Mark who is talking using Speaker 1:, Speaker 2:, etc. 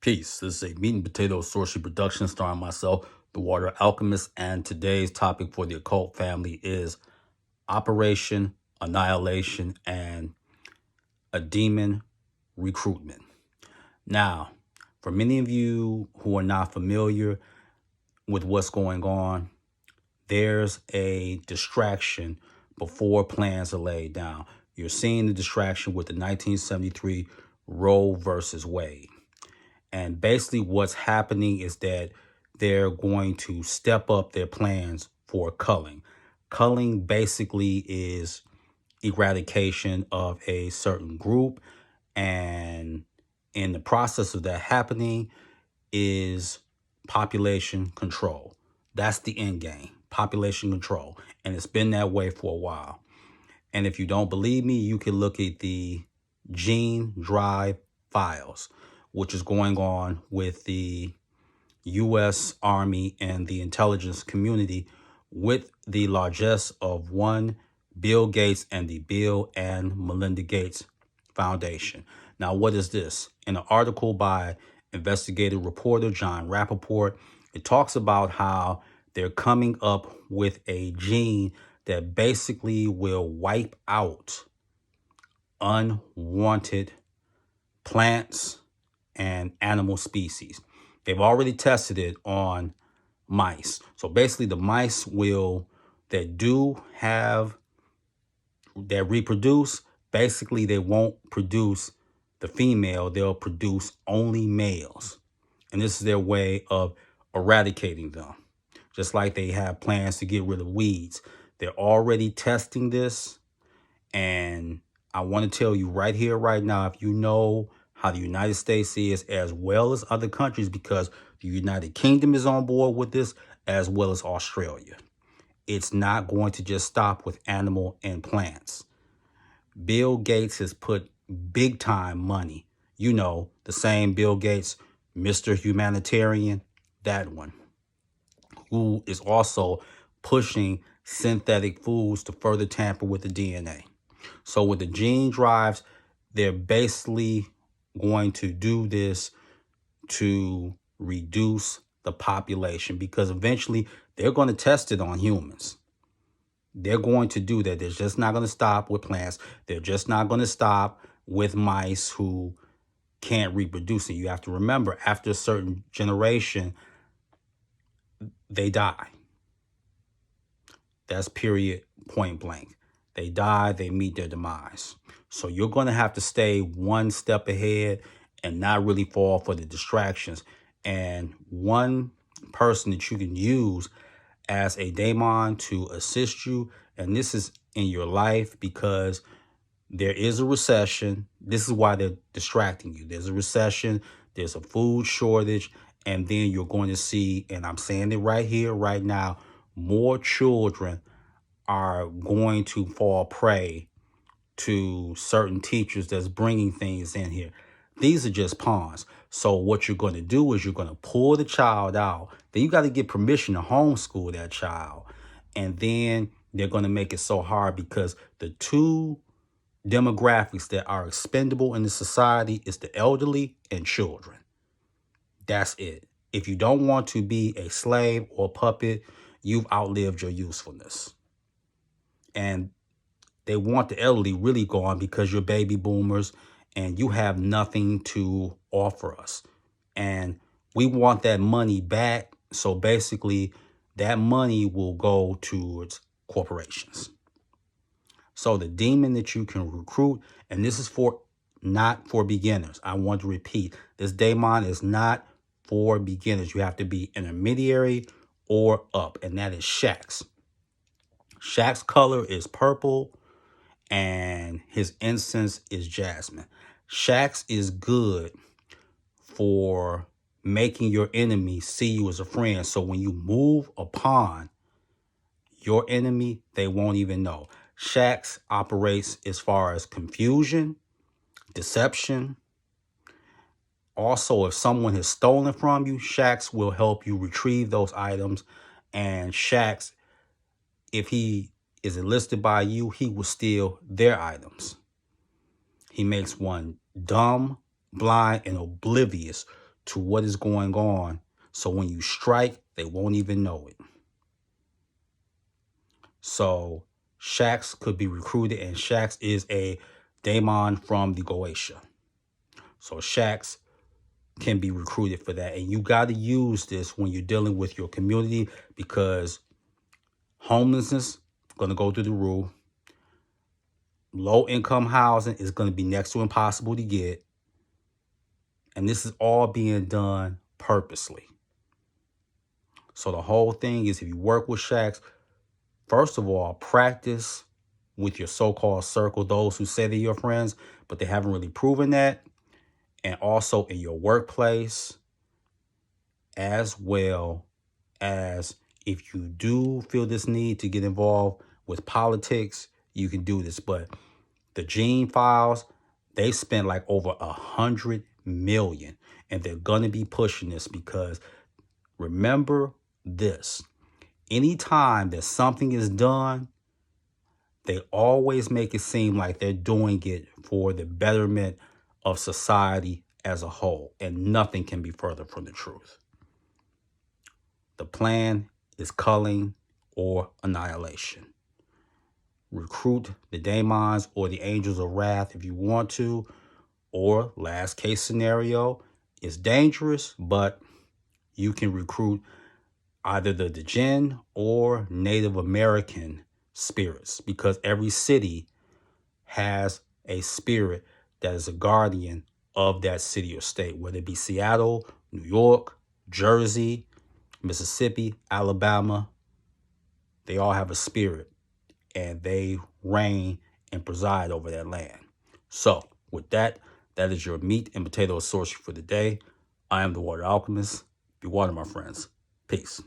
Speaker 1: Peace. This is a meat and potato sorcery production starring myself, the Water Alchemist, and today's topic for the occult family is Operation Annihilation and a Demon Recruitment. Now, for many of you who are not familiar with what's going on, there's a distraction before plans are laid down. You're seeing the distraction with the 1973 Roe versus Wade. And basically what's happening is that they're going to step up their plans for culling. Culling basically is eradication of a certain group. And in the process of that happening is population control. That's the end game, population control. And it's been that way for a while. And if you don't believe me, you can look at the gene drive files, which is going on with the U.S. Army and the intelligence community with the largesse of one Bill Gates and the Bill and Melinda Gates Foundation. Now, what is this? In an article by investigative reporter John Rappaport, it talks about how they're coming up with a gene that basically will wipe out unwanted plants and animal species. They've already tested it on mice. So basically the mice that reproduce, basically they won't produce the female, they'll produce only males. And this is their way of eradicating them. Just like they have plans to get rid of weeds. They're already testing this. And I want to tell you right here, right now, if you know how the United States is, as well as other countries, because the United Kingdom is on board with this, as well as Australia. It's not going to just stop with animal and plants. Bill Gates has put big time money. You know, the same Bill Gates, Mr. Humanitarian, that one, who is also pushing synthetic foods to further tamper with the DNA. So with the gene drives, they're basically going to do this to reduce the population, because eventually they're going to test it on humans. They're going to do that. They're just not going to stop with plants. They're just not going to stop with mice who can't reproduce. And you have to remember, after a certain generation, they die. That's period, point blank. They die, they meet their demise. So you're going to have to stay one step ahead and not really fall for the distractions. And one person that you can use as a daemon to assist you, and this is in your life, because there is a recession. This is why they're distracting you. There's a recession, there's a food shortage, and then you're going to see, and I'm saying it right here, right now, more children are going to fall prey to certain teachers that's bringing things in here. These are just pawns. So what you're going to do is you're going to pull the child out. Then you got to get permission to homeschool that child. And then they're going to make it so hard, because the two demographics that are expendable in the society is the elderly and children. That's it. If you don't want to be a slave or puppet, you've outlived your usefulness. And they want the elderly really gone, because you're baby boomers and you have nothing to offer us. And we want that money back. So basically, that money will go towards corporations. So the demon that you can recruit, and this is not for beginners. I want to repeat, this daemon is not for beginners. You have to be intermediary or up, and that is Shax. Shax's color is purple, and his incense is jasmine. Shax is good for making your enemy see you as a friend. So when you move upon your enemy, they won't even know. Shax operates as far as confusion, deception. Also, if someone has stolen from you, Shax will help you retrieve those items. And Shax, if he is enlisted by you, he will steal their items. He makes one dumb, blind, and oblivious to what is going on. So when you strike, they won't even know it. So Shax could be recruited, and Shax is a daemon from the Goetia. So Shax can be recruited for that. And you got to use this when you're dealing with your community, because homelessness is going to go through the roof. Low income housing is going to be next to impossible to get. And this is all being done purposely. So the whole thing is, if you work with Shax, first of all, practice with your so-called circle, those who say they're your friends, but they haven't really proven that. And also in your workplace, as well as if you do feel this need to get involved with politics, you can do this. But the Gene Files, they spent like over 100 million, and they're going to be pushing this, because remember this: anytime that something is done, they always make it seem like they're doing it for the betterment of society as a whole, and nothing can be further from the truth. The plan is culling or annihilation. Recruit the daemons or the angels of wrath if you want to, or last case scenario, it's dangerous, but you can recruit either the Djinn or Native American spirits, because every city has a spirit that is a guardian of that city or state, whether it be Seattle, New York, Jersey, Mississippi, Alabama. They all have a spirit, and they reign and preside over that land. So with that, that is your meat and potato sorcery for the day. I am the Water Alchemist. Be water, my friends. Peace.